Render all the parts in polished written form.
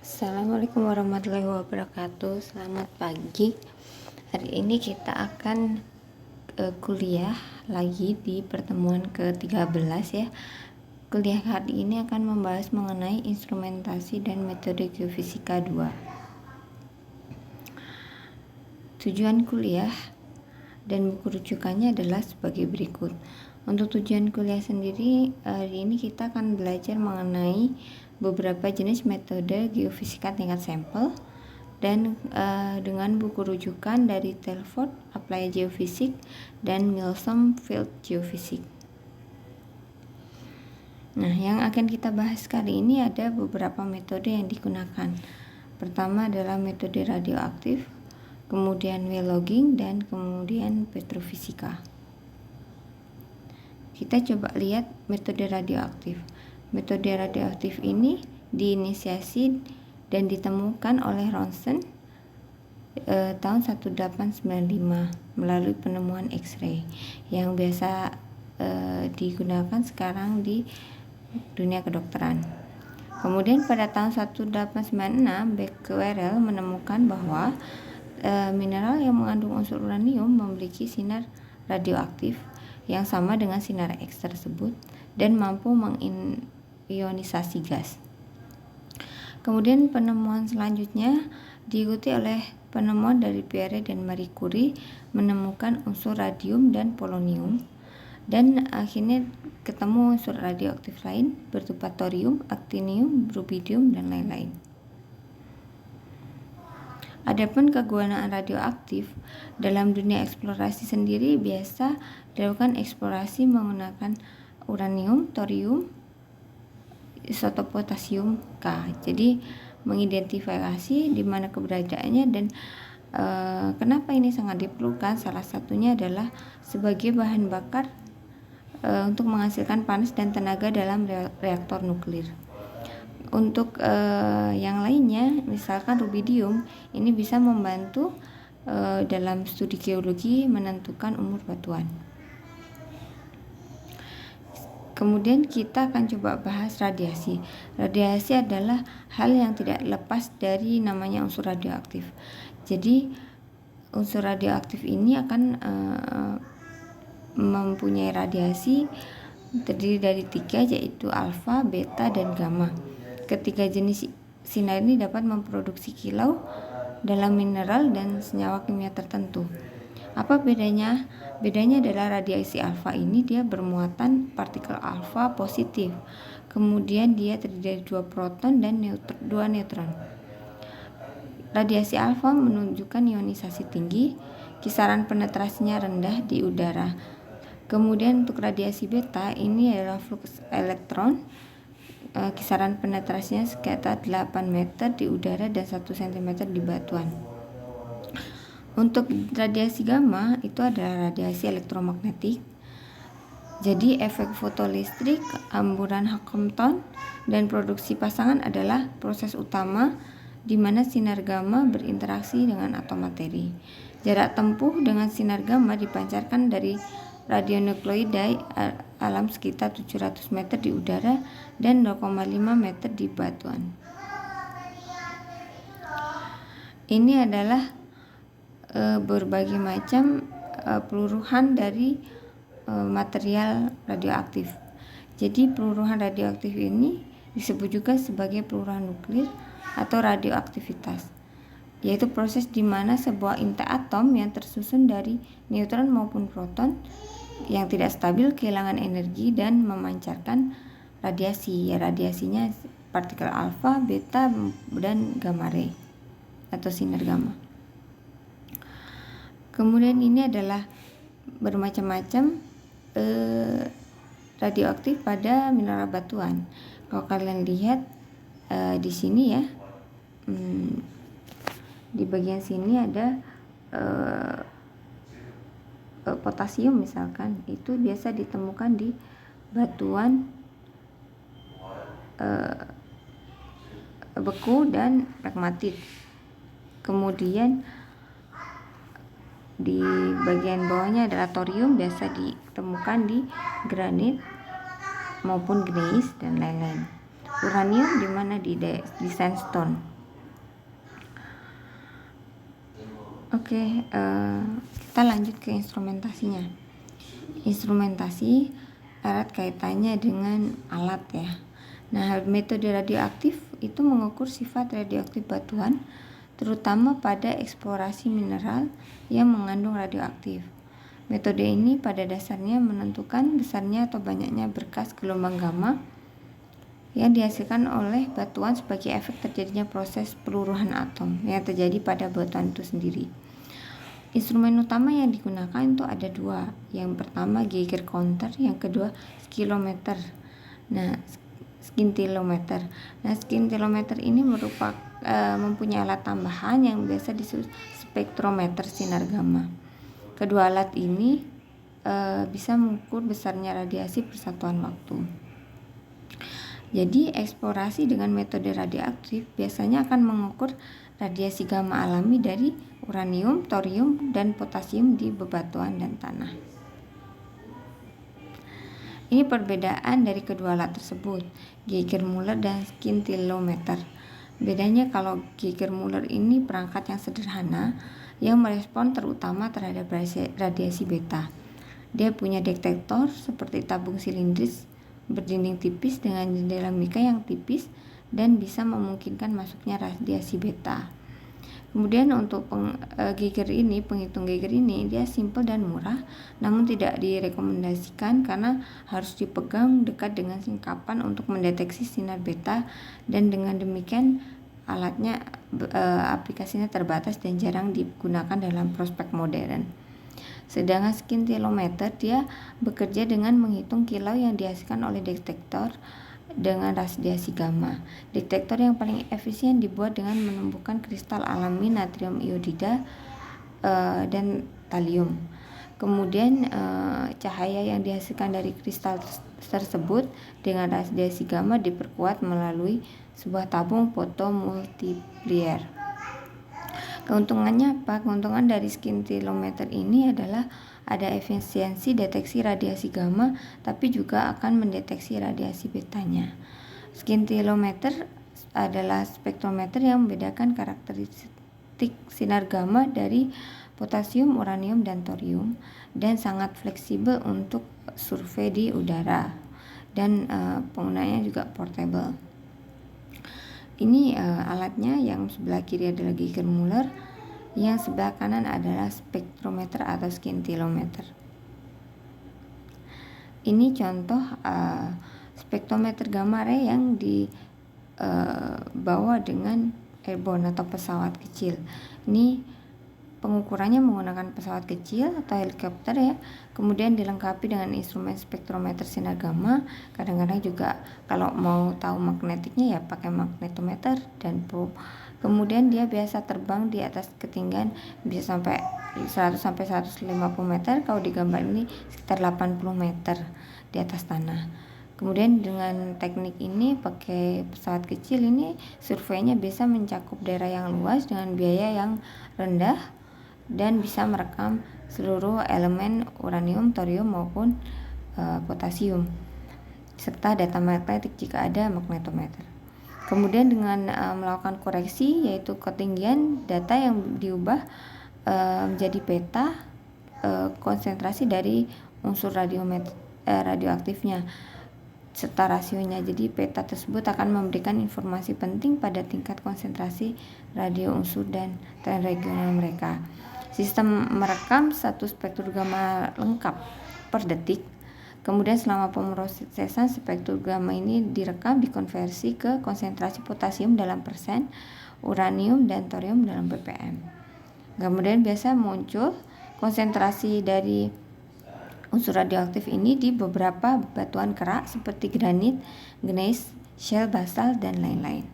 Assalamualaikum warahmatullahi wabarakatuh. Selamat pagi. Hari ini kita akan kuliah lagi di pertemuan ke-13 ya. Kuliah hari ini akan membahas mengenai instrumentasi dan metode geofisika 2. Tujuan kuliah dan buku rujukannya adalah sebagai berikut. Untuk tujuan kuliah sendiri, hari ini kita akan belajar mengenai beberapa jenis metode geofisika tingkat sampel dan dengan buku rujukan dari Telford Applied Geophysics dan Milsom Field Geophysics. Nah, yang akan kita bahas kali ini ada beberapa metode yang digunakan. Pertama adalah metode radioaktif, kemudian well logging, dan kemudian petrofisika. Kita coba lihat metode radioaktif. Metode radioaktif ini diinisiasi dan ditemukan oleh Ronson tahun 1895 melalui penemuan X-ray yang biasa digunakan sekarang di dunia kedokteran. Kemudian pada tahun 1896 Becquerel menemukan bahwa mineral yang mengandung unsur uranium memiliki sinar radioaktif yang sama dengan sinar X tersebut dan mampu mengionisasi gas. Kemudian penemuan selanjutnya diikuti oleh penemuan dari Pierre dan Marie Curie menemukan unsur radium dan polonium, dan akhirnya ketemu unsur radioaktif lain berupa thorium, actinium, rubidium, dan lain-lain. Adapun kegunaan radioaktif dalam dunia eksplorasi sendiri biasa dilakukan eksplorasi menggunakan uranium, thorium, isotop potasium K. Jadi mengidentifikasi di mana keberadaannya dan kenapa ini sangat diperlukan. Salah satunya adalah sebagai bahan bakar untuk menghasilkan panas dan tenaga dalam reaktor nuklir. Untuk yang lainnya, misalkan rubidium, ini bisa membantu dalam studi geologi menentukan umur batuan. Kemudian kita akan coba bahas radiasi. Radiasi adalah hal yang tidak lepas dari namanya unsur radioaktif. Jadi unsur radioaktif ini akan mempunyai radiasi terdiri dari 3, yaitu alfa, beta, dan gamma. Ketiga jenis sinar ini dapat memproduksi kilau dalam mineral dan senyawa kimia tertentu. Apa bedanya? Bedanya adalah radiasi alfa ini dia bermuatan partikel alfa positif. Kemudian dia terdiri dari 2 proton dan 2 neutron. Radiasi alfa menunjukkan ionisasi tinggi, kisaran penetrasinya rendah di udara. Kemudian untuk radiasi beta ini adalah flux elektron, kisaran penetrasinya sekitar 8 meter di udara dan 1 cm di batuan. Untuk radiasi gamma itu adalah radiasi elektromagnetik. Jadi efek fotolistrik, hamburan Compton, dan produksi pasangan adalah proses utama di mana sinar gamma berinteraksi dengan atom materi. Jarak tempuh dengan sinar gamma dipancarkan dari radionukleida alam sekitar 700 meter di udara dan 0,5 meter di batuan. Ini adalah berbagai macam peluruhan dari material radioaktif. Jadi peluruhan radioaktif ini disebut juga sebagai peluruhan nuklir atau radioaktivitas, yaitu proses di mana sebuah intai atom yang tersusun dari neutron maupun proton yang tidak stabil kehilangan energi dan memancarkan radiasi. Ya, radiasinya partikel alfa, beta, dan gamma ray atau sinar gamma. Kemudian ini adalah bermacam-macam radioaktif pada mineral batuan. Kalau kalian lihat di sini ya, di bagian sini ada potasium misalkan, itu biasa ditemukan di batuan beku dan pegmatit. Kemudian di bagian bawahnya adalah thorium, biasa ditemukan di granit maupun gneiss dan lain-lain. Uranium di mana di sandstone. Oke, kita lanjut ke instrumentasinya. Instrumentasi erat kaitannya dengan alat ya. Nah, metode radioaktif itu mengukur sifat radioaktif batuan, terutama pada eksplorasi mineral yang mengandung radioaktif. Metode ini pada dasarnya menentukan besarnya atau banyaknya berkas gelombang gamma yang dihasilkan oleh batuan sebagai efek terjadinya proses peluruhan atom yang terjadi pada batuan itu sendiri. Instrumen utama yang digunakan itu ada dua. Yang pertama Geiger counter, yang kedua skintilometer. Nah, skintilometer ini mempunyai alat tambahan yang biasa disebut spektrometer sinar gamma. Kedua alat ini bisa mengukur besarnya radiasi per satuan waktu. Jadi, eksplorasi dengan metode radioaktif biasanya akan mengukur radiasi gamma alami dari uranium, thorium, dan potasium di bebatuan dan tanah. Ini perbedaan dari kedua alat tersebut, Geiger-Müller dan skintilometer. Bedanya kalau Geiger-Müller ini perangkat yang sederhana yang merespon terutama terhadap radiasi beta. Dia punya detektor seperti tabung silindris berdinding tipis dengan jendela mika yang tipis dan bisa memungkinkan masuknya radiasi beta. Kemudian untuk penghitung Geiger ini dia simple dan murah, namun tidak direkomendasikan karena harus dipegang dekat dengan singkapan untuk mendeteksi sinar beta, dan dengan demikian alatnya aplikasinya terbatas dan jarang digunakan dalam prospek modern. Sedangkan skintilometer dia bekerja dengan menghitung kilau yang dihasilkan oleh detektor dengan radiasi gamma. Detektor yang paling efisien dibuat dengan menumbuhkan kristal alami natrium iodida dan talium. Kemudian cahaya yang dihasilkan dari kristal tersebut dengan radiasi gamma diperkuat melalui sebuah tabung fotomultiplier. Keuntungannya apa? Keuntungan dari skintilometer ini adalah ada efisiensi deteksi radiasi gamma, tapi juga akan mendeteksi radiasi betanya. Skintilometer adalah spektrometer yang membedakan karakteristik sinar gamma dari potasium, uranium, dan thorium, dan sangat fleksibel untuk survei di udara, dan penggunaannya juga portable. Ini alatnya, yang sebelah kiri adalah Geiger-Müller, yang sebelah kanan adalah spektrometer atau skintilometer. Ini contoh spektrometer gamma ray yang dibawa dengan airborne atau pesawat kecil. Ini pengukurannya menggunakan pesawat kecil atau helikopter ya. Kemudian dilengkapi dengan instrumen spektrometer sinar gamma. Kadang-kadang juga kalau mau tahu magnetiknya ya pakai magnetometer dan probe. Kemudian dia biasa terbang di atas ketinggian bisa sampai 100 sampai 150 meter. Kalau di gambar ini sekitar 80 meter di atas tanah. Kemudian dengan teknik ini pakai pesawat kecil ini surveinya bisa mencakup daerah yang luas dengan biaya yang rendah dan bisa merekam seluruh elemen uranium, thorium maupun potasium serta data magnetik jika ada magnetometer. Kemudian dengan melakukan koreksi, yaitu ketinggian data yang diubah menjadi peta konsentrasi dari unsur radioaktifnya serta rasionya. Jadi peta tersebut akan memberikan informasi penting pada tingkat konsentrasi radio unsur dan tren regional mereka. Sistem merekam satu spektrum gamma lengkap per detik. Kemudian selama pemrosesan spektrum gamma ini direkam dikonversi ke konsentrasi potasium dalam persen, uranium dan thorium dalam ppm. Kemudian biasa muncul konsentrasi dari unsur radioaktif ini di beberapa batuan kerak seperti granit, gneiss, shale, basalt dan lain-lain.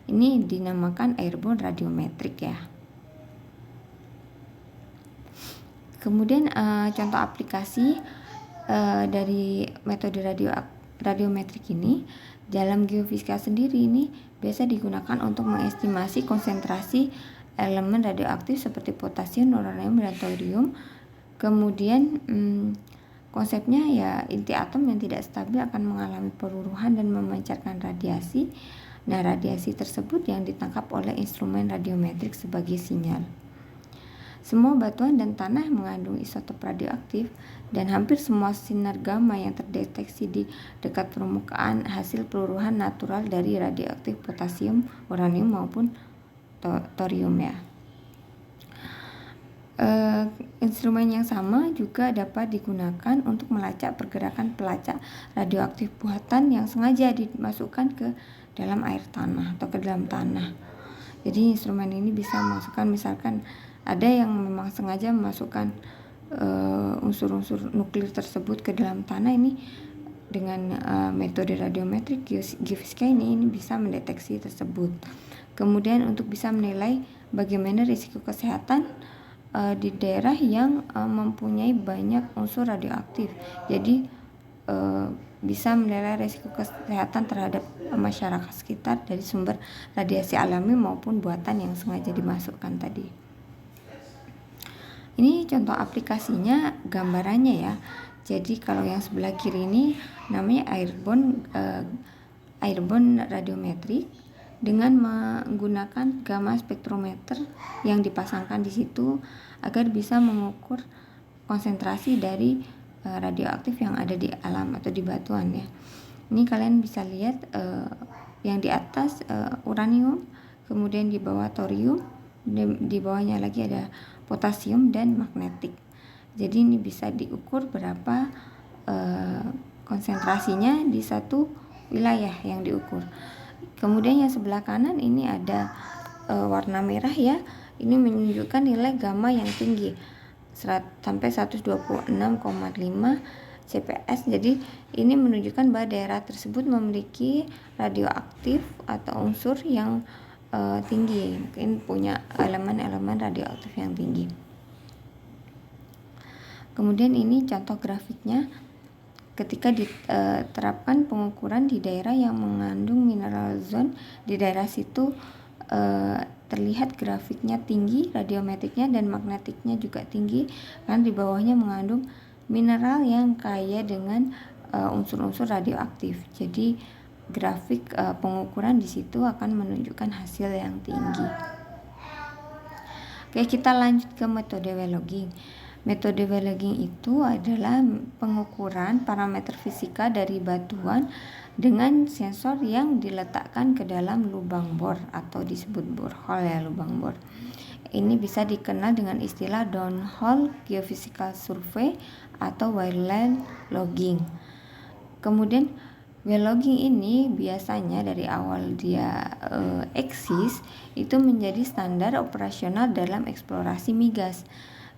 Ini dinamakan airborne radiometrik ya. Kemudian contoh aplikasi dari metode radiometrik ini dalam geofisika sendiri ini biasa digunakan untuk mengestimasi konsentrasi elemen radioaktif seperti potasium, uranium, dan thorium. Kemudian konsepnya ya inti atom yang tidak stabil akan mengalami peluruhan dan memancarkan radiasi. Nah, radiasi tersebut yang ditangkap oleh instrumen radiometrik sebagai sinyal. Semua batuan dan tanah mengandung isotop radioaktif, dan hampir semua sinar gamma yang terdeteksi di dekat permukaan hasil peluruhan natural dari radioaktif potasium, uranium maupun thorium ya. Instrumen yang sama juga dapat digunakan untuk melacak pergerakan pelacak radioaktif buatan yang sengaja dimasukkan ke dalam air tanah atau ke dalam tanah. Jadi instrumen ini bisa memasukkan, misalkan ada yang memang sengaja memasukkan unsur-unsur nuklir tersebut ke dalam tanah, ini dengan metode radiometrik geofisika ini bisa mendeteksi tersebut. Kemudian untuk bisa menilai bagaimana risiko kesehatan di daerah yang mempunyai banyak unsur radioaktif. Jadi bisa menilai risiko kesehatan terhadap masyarakat sekitar dari sumber radiasi alami maupun buatan yang sengaja dimasukkan tadi. Ini contoh aplikasinya, gambarannya ya. Jadi kalau yang sebelah kiri ini namanya airborne radiometrik, dengan menggunakan gamma spektrometer yang dipasangkan di situ agar bisa mengukur konsentrasi dari radioaktif yang ada di alam atau di batuan ya. Ini kalian bisa lihat yang di atas uranium, kemudian di bawah thorium, di bawahnya lagi ada potasium dan magnetik. Jadi ini bisa diukur berapa konsentrasinya di satu wilayah yang diukur. Kemudian yang sebelah kanan ini ada warna merah ya. Ini menunjukkan nilai gamma yang tinggi sampai 126,5 CPS. Jadi ini menunjukkan bahwa daerah tersebut memiliki radioaktif atau unsur yang tinggi, mungkin punya elemen-elemen radioaktif yang tinggi. Kemudian ini contoh grafiknya ketika diterapkan pengukuran di daerah yang mengandung mineral zone. Di daerah situ terlihat grafiknya tinggi, radiometriknya dan magnetiknya juga tinggi, kan di bawahnya mengandung mineral yang kaya dengan unsur-unsur radioaktif. Jadi grafik pengukuran di situ akan menunjukkan hasil yang tinggi. Oke, kita lanjut ke metode well logging. Metode well logging itu adalah pengukuran parameter fisika dari batuan dengan sensor yang diletakkan ke dalam lubang bor atau disebut borehole ya, lubang bor. Ini bisa dikenal dengan istilah downhole geophysical survey atau well logging. Kemudian well logging ini biasanya dari awal dia eksis itu menjadi standar operasional dalam eksplorasi migas.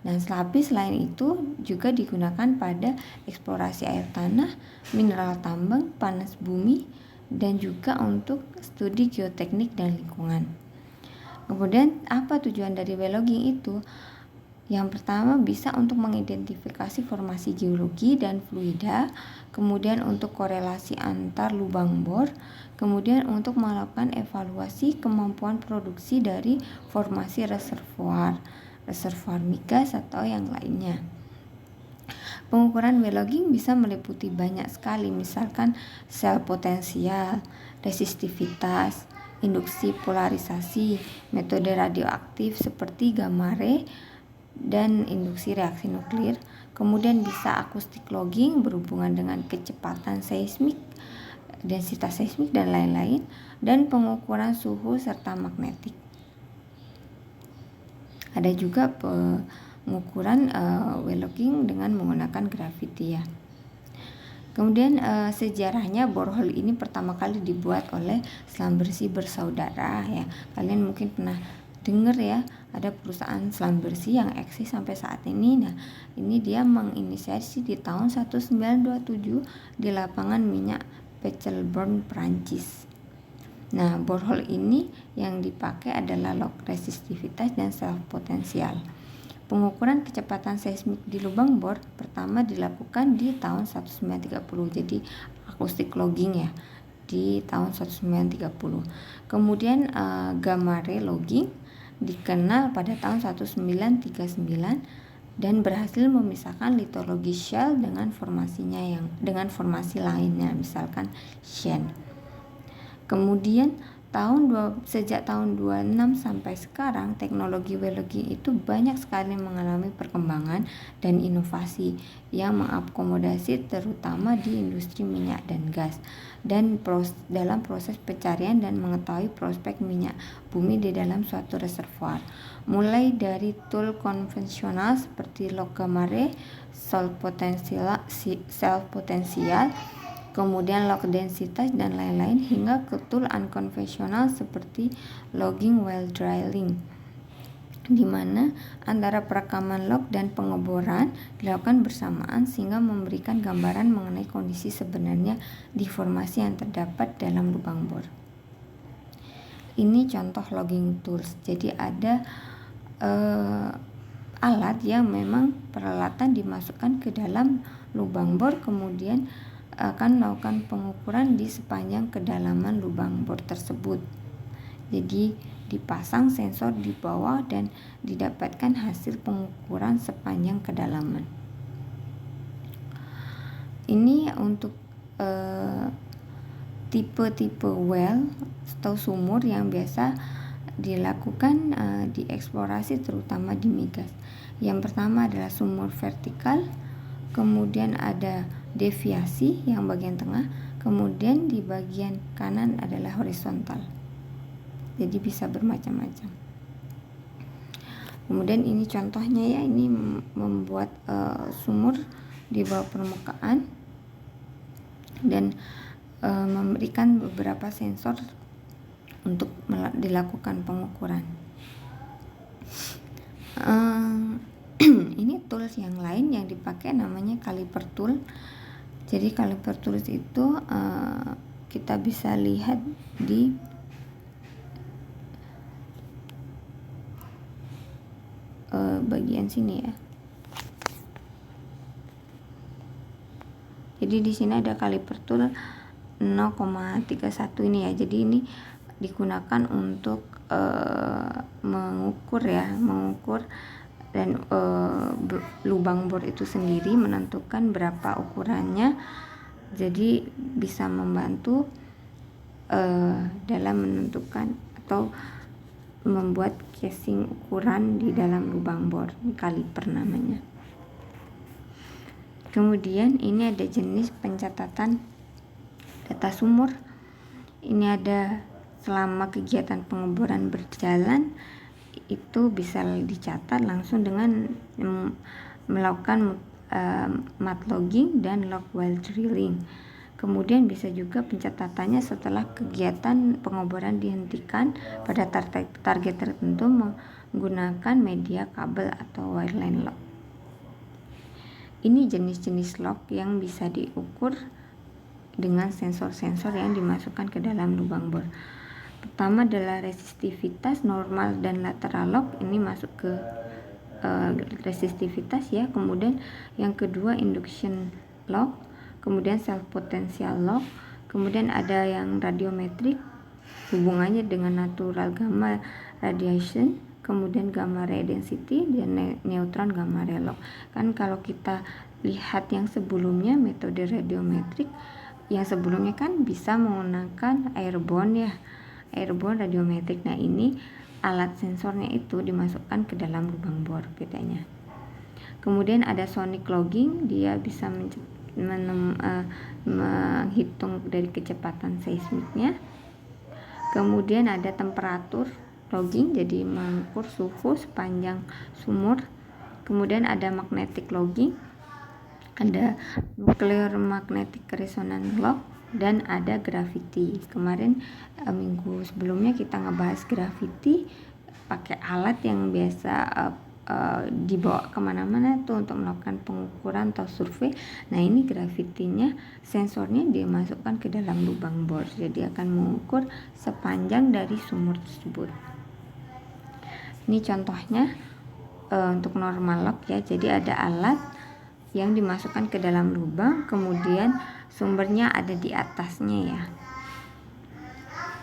Dan selapis lain itu juga digunakan pada eksplorasi air tanah, mineral tambang, panas bumi, dan juga untuk studi geoteknik dan lingkungan. Kemudian apa tujuan dari well logging itu? Yang pertama bisa untuk mengidentifikasi formasi geologi dan fluida, kemudian untuk korelasi antar lubang bor, kemudian untuk melakukan evaluasi kemampuan produksi dari formasi reservoir migas atau yang lainnya. Pengukuran well logging bisa meliputi banyak sekali, misalkan sel potensial, resistivitas, induksi polarisasi, metode radioaktif seperti gamma ray, dan induksi reaksi nuklir. Kemudian bisa akustik logging berhubungan dengan kecepatan seismik, densitas seismik dan lain-lain, dan pengukuran suhu serta magnetik. Ada juga pengukuran well logging dengan menggunakan gravity ya. Kemudian sejarahnya borehole ini pertama kali dibuat oleh Schlumberger bersaudara ya. Kalian mungkin pernah dengar ya, ada perusahaan Schlumberger yang eksis sampai saat ini. Nah, ini dia menginisiasi di tahun 1927 di lapangan minyak Pechelborn, Prancis. Nah, borehole ini yang dipakai adalah log resistivitas dan self potensial. Pengukuran kecepatan seismik di lubang bor pertama dilakukan di tahun 1930. Jadi akustik logging ya di tahun 1930. Kemudian gamma ray logging dikenal pada tahun 1939 dan berhasil memisahkan litologi shell dengan formasi lainnya, misalkan shen. Kemudian Sejak tahun 26 sampai sekarang, teknologi geologi itu banyak sekali mengalami perkembangan dan inovasi yang mengakomodasi terutama di industri minyak dan gas dan dalam proses pencarian dan mengetahui prospek minyak bumi di dalam suatu reservoir. Mulai dari tool konvensional seperti log gamma ray, self potensial, kemudian log densitas dan lain-lain, hingga ke tool unkonvensional seperti logging while drilling, di mana antara perekaman log dan pengeboran dilakukan bersamaan sehingga memberikan gambaran mengenai kondisi sebenarnya di formasi yang terdapat dalam lubang bor. Ini contoh logging tools. Jadi ada alat yang memang peralatan dimasukkan ke dalam lubang bor, kemudian akan melakukan pengukuran di sepanjang kedalaman lubang bor tersebut. Jadi dipasang sensor di bawah dan didapatkan hasil pengukuran sepanjang kedalaman. Ini untuk tipe-tipe well atau sumur yang biasa dilakukan di eksplorasi terutama di migas. Yang pertama adalah sumur vertikal, kemudian ada deviasi yang bagian tengah, kemudian di bagian kanan adalah horizontal. Jadi bisa bermacam-macam. Kemudian ini contohnya ya, ini membuat sumur di bawah permukaan dan memberikan beberapa sensor untuk dilakukan pengukuran. Ini tools yang lain yang dipakai namanya caliper tool. Jadi caliper tools itu kita bisa lihat di bagian sini ya. Jadi di sini ada caliper tool 0,31 ini ya. Jadi ini digunakan untuk mengukur dan lubang bor itu sendiri, menentukan berapa ukurannya. Jadi bisa membantu dalam menentukan atau membuat casing ukuran di dalam lubang bor. Kaliper namanya. Kemudian ini ada jenis pencatatan data sumur. Ini ada selama kegiatan pengeboran berjalan, itu bisa dicatat langsung dengan melakukan mat logging dan log while drilling. Kemudian bisa juga pencatatannya setelah kegiatan pengeboran dihentikan pada target tertentu menggunakan media kabel atau wireline log. Ini jenis-jenis log yang bisa diukur dengan sensor-sensor yang dimasukkan ke dalam lubang bor. Pertama adalah resistivitas normal dan lateral log, ini masuk ke resistivitas ya. Kemudian yang kedua induction log, kemudian self potential log, kemudian ada yang radiometrik, hubungannya dengan natural gamma radiation, kemudian gamma ray density dan neutron gamma ray log. Kan kalau kita lihat yang sebelumnya, metode radiometrik yang sebelumnya kan bisa menggunakan airborne ya, airborne radiometrik. Nah ini alat sensornya itu dimasukkan ke dalam lubang bor bedanya. Kemudian ada sonic logging, dia bisa menghitung dari kecepatan seismiknya. Kemudian ada temperatur logging, jadi mengukur suhu sepanjang sumur. Kemudian ada magnetic logging, ada nuclear magnetic resonance log, dan ada gravity. Kemarin minggu sebelumnya kita ngebahas gravity, pakai alat yang biasa dibawa kemana-mana tuh untuk melakukan pengukuran atau survei. Nah ini gravitinya, sensornya dimasukkan ke dalam lubang bor, jadi akan mengukur sepanjang dari sumur tersebut. Ini contohnya untuk normal log ya. Jadi ada alat yang dimasukkan ke dalam lubang, kemudian sumbernya ada di atasnya ya,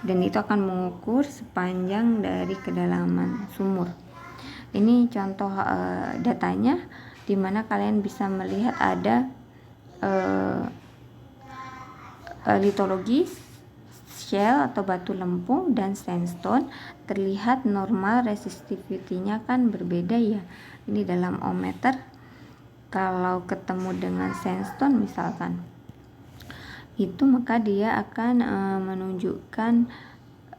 dan itu akan mengukur sepanjang dari kedalaman sumur. Ini contoh datanya, dimana kalian bisa melihat ada litologi shell atau batu lempung dan sandstone, terlihat normal resistivity-nya kan berbeda ya. Ini dalam ohmmeter. Kalau ketemu dengan sandstone misalkan, itu maka dia akan menunjukkan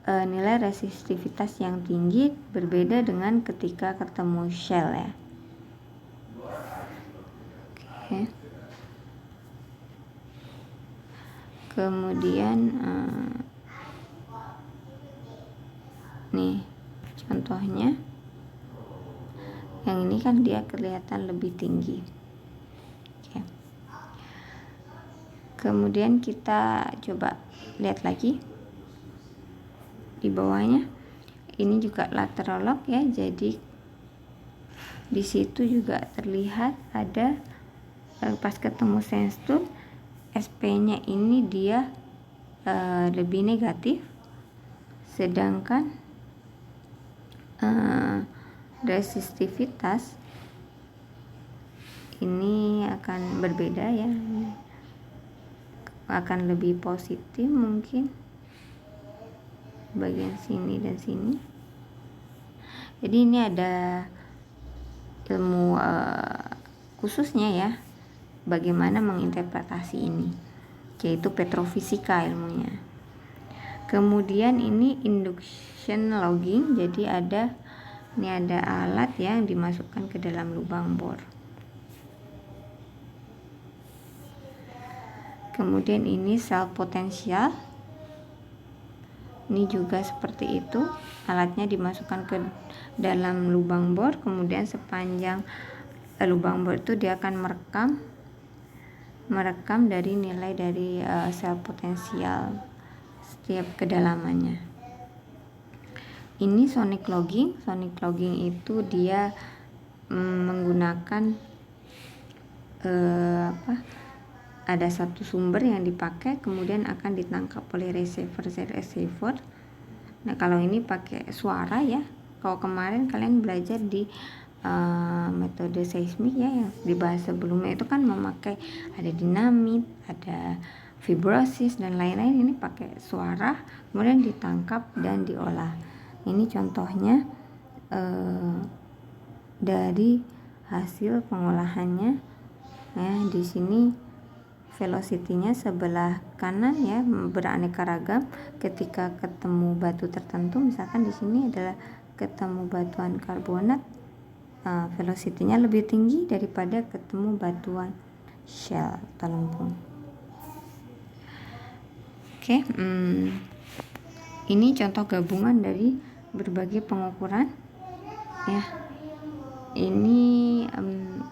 nilai resistivitas yang tinggi, berbeda dengan ketika ketemu shell ya. Oke. Kemudian nih contohnya, yang ini kan dia kelihatan lebih tinggi. Oke. Kemudian kita coba lihat lagi di bawahnya, ini juga lateral lock ya, jadi di situ juga terlihat ada pas ketemu sandstone, SP-nya ini dia lebih negatif, sedangkan resistivitas ini akan berbeda ya, akan lebih positif mungkin bagian sini dan sini. Jadi ini ada ilmu khususnya ya, bagaimana menginterpretasi ini, yaitu petrofisika ilmunya. Kemudian ini induction logging, jadi ini ada alat yang dimasukkan ke dalam lubang bor. Kemudian ini self potential, ini juga seperti itu, alatnya dimasukkan ke dalam lubang bor, kemudian sepanjang lubang bor itu dia akan merekam dari nilai dari self potential setiap kedalamannya. Ini sonic logging. Sonic logging itu dia menggunakan ada satu sumber yang dipakai, kemudian akan ditangkap oleh receiver. Nah, kalau ini pakai suara ya. Kalau kemarin kalian belajar di metode seismik ya, yang dibahas sebelumnya itu kan memakai ada dinamit, ada vibrosis dan lain-lain. Ini pakai suara, kemudian ditangkap dan diolah. Ini contohnya dari hasil pengolahannya ya. Di sini velocity-nya sebelah kanan ya, beraneka ragam. Ketika ketemu batu tertentu, misalkan di sini adalah ketemu batuan karbonat, velocity-nya lebih tinggi daripada ketemu batuan shell atau lempung. Oke, ini contoh gabungan dari berbagai pengukuran ya. Ini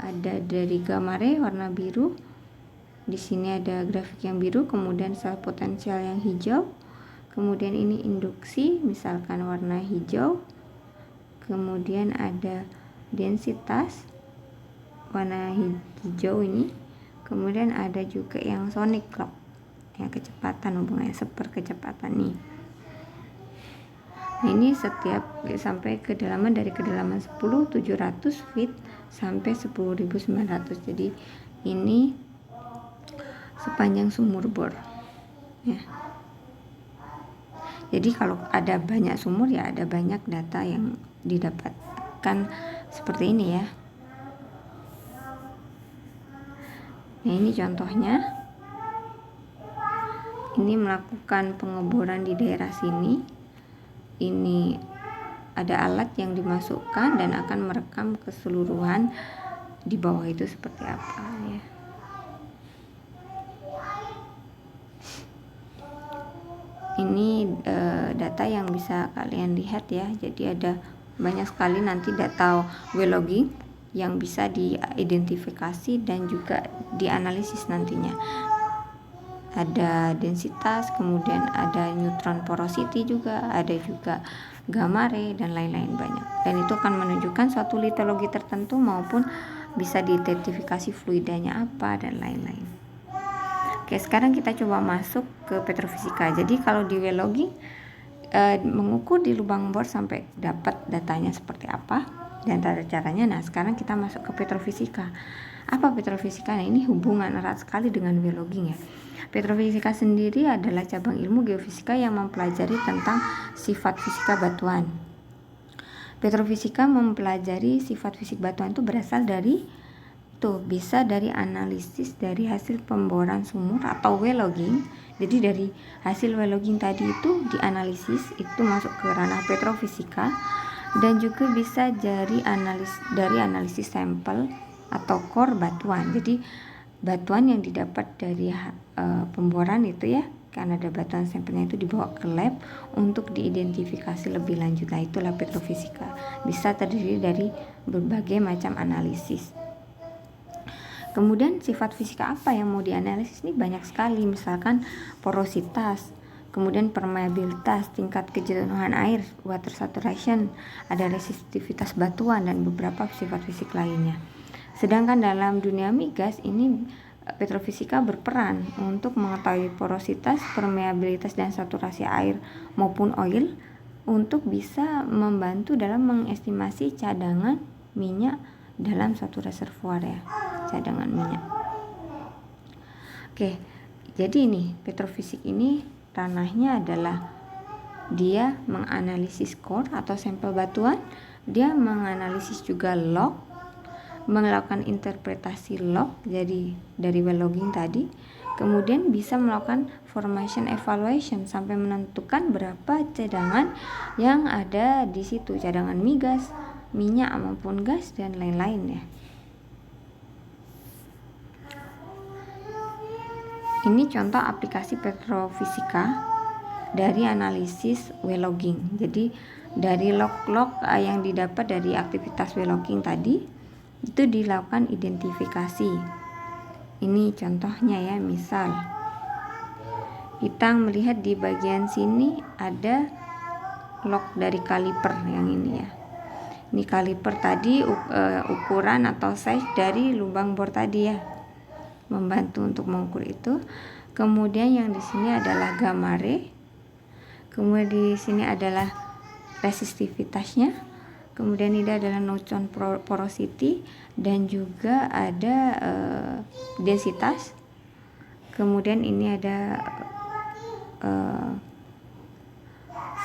ada dari gamma ray warna biru. Di sini ada grafik yang biru, kemudian self potensial yang hijau, kemudian ini induksi misalkan warna hijau, kemudian ada densitas warna hijau ini, kemudian ada juga yang sonic clock ya, kecepatan, hubungannya seperkecepatan nih. Nah, ini setiap sampai kedalaman dari kedalaman 10.700 feet sampai 10.900. Jadi ini sepanjang sumur bor ya. Jadi kalau ada banyak sumur ya ada banyak data yang didapatkan seperti ini ya. Nah, ini contohnya. Ini melakukan pengeboran di daerah sini. Ini ada alat yang dimasukkan dan akan merekam keseluruhan di bawah itu seperti apa ya. Ini data yang bisa kalian lihat ya. Jadi ada banyak sekali nanti data well logging yang bisa diidentifikasi dan juga dianalisis nantinya. Ada densitas, kemudian ada neutron porosity juga, ada juga gamma ray dan lain-lain banyak. Dan itu akan menunjukkan suatu litologi tertentu maupun bisa diidentifikasi fluidanya apa dan lain-lain. Oke, sekarang kita coba masuk ke petrofisika. Jadi kalau di well logging mengukur di lubang bor sampai dapat datanya seperti apa dan cara-caranya. Nah, sekarang kita masuk ke petrofisika. Apa petrofisika? Nah, ini hubungan erat sekali dengan well logging ya. Petrofisika sendiri adalah cabang ilmu geofisika yang mempelajari tentang sifat fisika batuan. Petrofisika mempelajari sifat fisik batuan itu berasal dari bisa dari analisis dari hasil pemboran sumur atau well logging. Jadi dari hasil well logging tadi itu dianalisis, itu masuk ke ranah petrofisika, dan juga bisa dari analisis sampel atau core batuan. Jadi batuan yang didapat dari pemboran itu ya, kan ada batuan sampelnya itu dibawa ke lab untuk diidentifikasi lebih lanjut. Nah, itulah petrofisika. Bisa terdiri dari berbagai macam analisis. Kemudian sifat fisika apa yang mau dianalisis? Ini banyak sekali, misalkan porositas, kemudian permeabilitas, tingkat kejenuhan air, water saturation, ada resistivitas batuan, dan beberapa sifat fisik lainnya. Sedangkan dalam dunia migas ini petrofisika berperan untuk mengetahui porositas, permeabilitas, dan saturasi air maupun oil untuk bisa membantu dalam mengestimasi cadangan minyak dalam satu reservoir ya, cadangan minyak. Oke, jadi ini petrofisik ini ranahnya adalah dia menganalisis core atau sampel batuan, dia menganalisis juga log, melakukan interpretasi log jadi dari well logging tadi, kemudian bisa melakukan formation evaluation sampai menentukan berapa cadangan yang ada di situ, cadangan migas, minyak maupun gas dan lain-lain ya. Ini contoh aplikasi petrofisika dari analisis well logging. Jadi dari log-log yang didapat dari aktivitas well logging tadi itu dilakukan identifikasi. Ini contohnya ya, misal kita melihat di bagian sini ada log dari kaliper yang ini ya. Ini kaliper tadi ukuran atau size dari lubang bor tadi ya, membantu untuk mengukur itu. Kemudian yang di sini adalah gamare. Kemudian di sini adalah resistivitasnya. Kemudian ini adalah neutron porosity dan juga ada densitas. Kemudian ini ada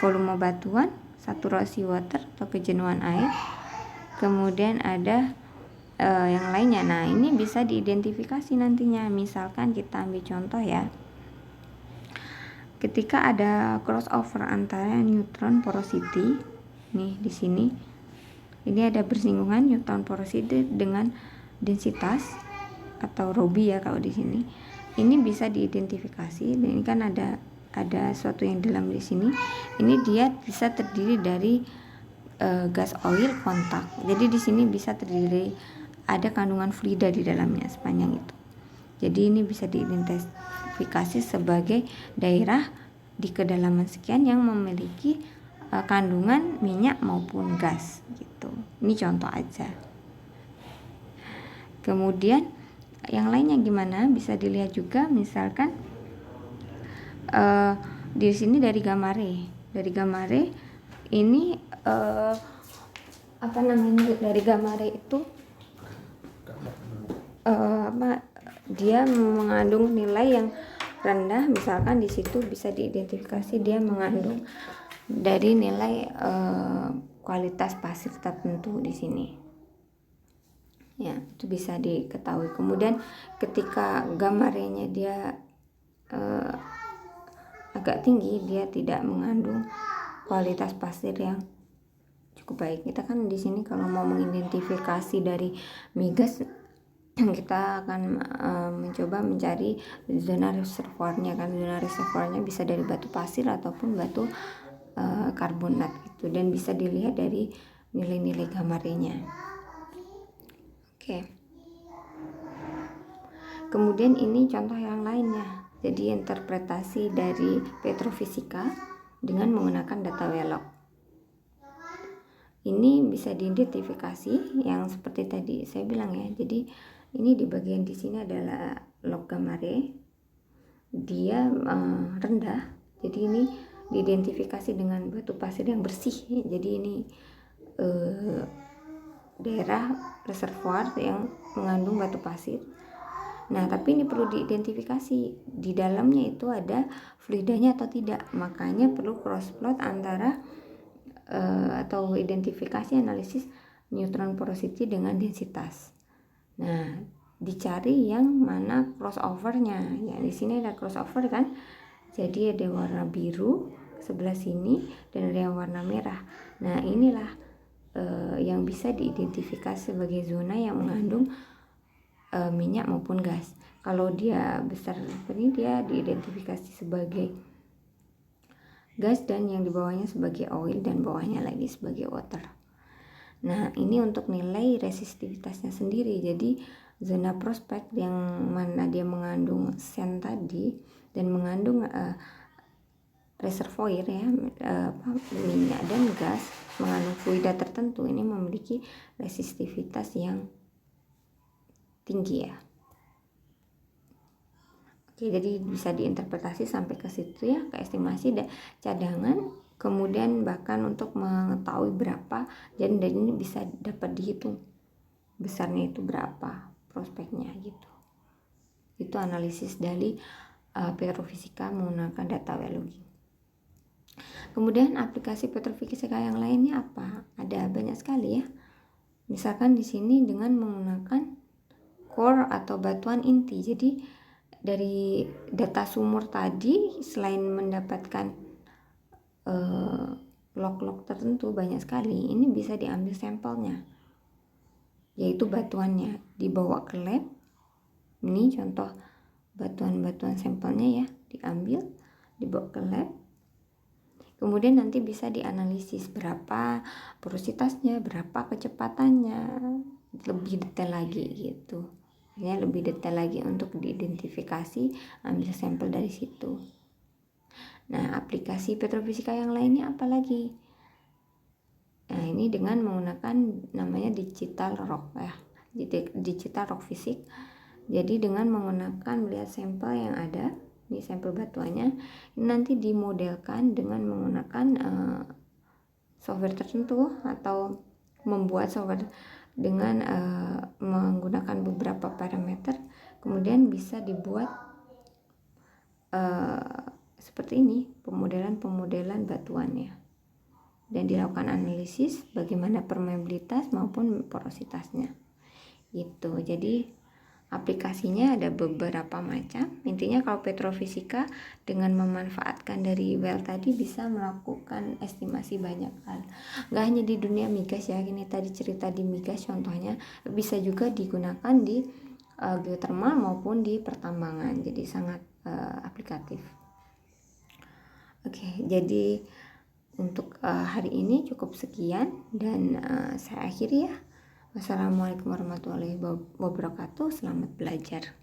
volume batuan, saturasi water atau kejenuhan air. Kemudian ada yang lainnya. Nah, ini bisa diidentifikasi nantinya. Misalkan kita ambil contoh ya, ketika ada crossover antara neutron porosity nih di sini, ini ada bersinggungan neutron porosity dengan densitas atau Robi ya kalau di sini. Ini bisa diidentifikasi. Dan ini kan ada sesuatu yang dalam di sini. Ini dia bisa terdiri dari gas oil kontak. Jadi di sini bisa terdiri ada kandungan fluida di dalamnya sepanjang itu. Jadi ini bisa diidentifikasi sebagai daerah di kedalaman sekian yang memiliki kandungan minyak maupun gas gitu. Ini contoh aja. Kemudian yang lainnya gimana? Bisa dilihat juga, misalkan di sini dari gamare. Dari gamare ini dari gamare itu dia mengandung nilai yang rendah. Misalkan di situ bisa diidentifikasi dia mengandung dari nilai kualitas pasir tertentu di sini. Ya, itu bisa diketahui. Kemudian ketika gamarenya dia agak tinggi, dia tidak mengandung kualitas pasir yang cukup baik. Kita kan di sini kalau mau mengidentifikasi dari migas, kita akan mencoba mencari zona reservoirnya kan. Zona reservoirnya bisa dari batu pasir ataupun batu karbonat gitu, dan bisa dilihat dari nilai-nilai gamarenya. Oke. Kemudian ini contoh yang lainnya. Jadi interpretasi dari petrofisika dengan menggunakan data well log. Ini bisa diidentifikasi yang seperti tadi saya bilang ya. Jadi ini di bagian di sini adalah log gamare. Dia rendah. Jadi ini diidentifikasi dengan batu pasir yang bersih. Jadi ini daerah reservoir yang mengandung batu pasir. Nah, tapi ini perlu diidentifikasi di dalamnya itu ada fluidanya atau tidak. Makanya perlu cross plot antara atau identifikasi analisis neutron porosity dengan densitas. Nah, dicari yang mana crossovernya. Ya, di sini ada crossover kan. Jadi ada warna biru sebelah sini dan ada yang warna merah. Nah, inilah yang bisa diidentifikasi sebagai zona yang mengandung minyak maupun gas. Kalau dia besar seperti ini, dia diidentifikasi sebagai gas dan yang di bawahnya sebagai oil dan bawahnya lagi sebagai water. Nah, ini untuk nilai resistivitasnya sendiri. Jadi zona prospek yang mana dia mengandung sand tadi dan mengandung reservoir ya, minyak dan gas, mengandung fluida tertentu, ini memiliki resistivitas yang tinggi ya. Oke, jadi bisa diinterpretasi sampai ke situ ya, ke estimasi dan cadangan, kemudian bahkan untuk mengetahui berapa, dan ini bisa dapat dihitung besarnya itu berapa prospeknya gitu. Itu analisis dari petrofisika menggunakan data well logging. Kemudian aplikasi petrofisika yang lainnya apa? Ada banyak sekali ya. Misalkan di sini dengan menggunakan core atau batuan inti. Jadi dari data sumur tadi, selain mendapatkan log-log tertentu banyak sekali, ini bisa diambil sampelnya, yaitu batuannya, dibawa ke lab. Ini contoh batuan-batuan sampelnya ya, diambil, dibawa ke lab. Kemudian nanti bisa dianalisis berapa porositasnya, berapa kecepatannya, lebih detail lagi gitu. Ya, lebih detail lagi untuk diidentifikasi, ambil sampel dari situ. Nah, aplikasi petrofisika yang lainnya apa lagi? Nah, ini dengan menggunakan namanya digital rock ya, digital rock physics. Jadi dengan menggunakan melihat sampel yang ada, ini sampel batuannya, ini nanti dimodelkan dengan menggunakan software tertentu atau membuat software dengan menggunakan beberapa parameter, kemudian bisa dibuat seperti ini pemodelan batuannya dan dilakukan analisis bagaimana permeabilitas maupun porositasnya gitu. Jadi aplikasinya ada beberapa macam. Intinya kalau petrofisika dengan memanfaatkan dari well tadi bisa melakukan estimasi banyak hal. Gak hanya di dunia migas ya, ini tadi cerita di migas contohnya, bisa juga digunakan di geothermal maupun di pertambangan. Jadi sangat aplikatif. Oke, jadi untuk hari ini cukup sekian dan saya akhiri ya. Wassalamualaikum warahmatullahi wabarakatuh. Selamat belajar.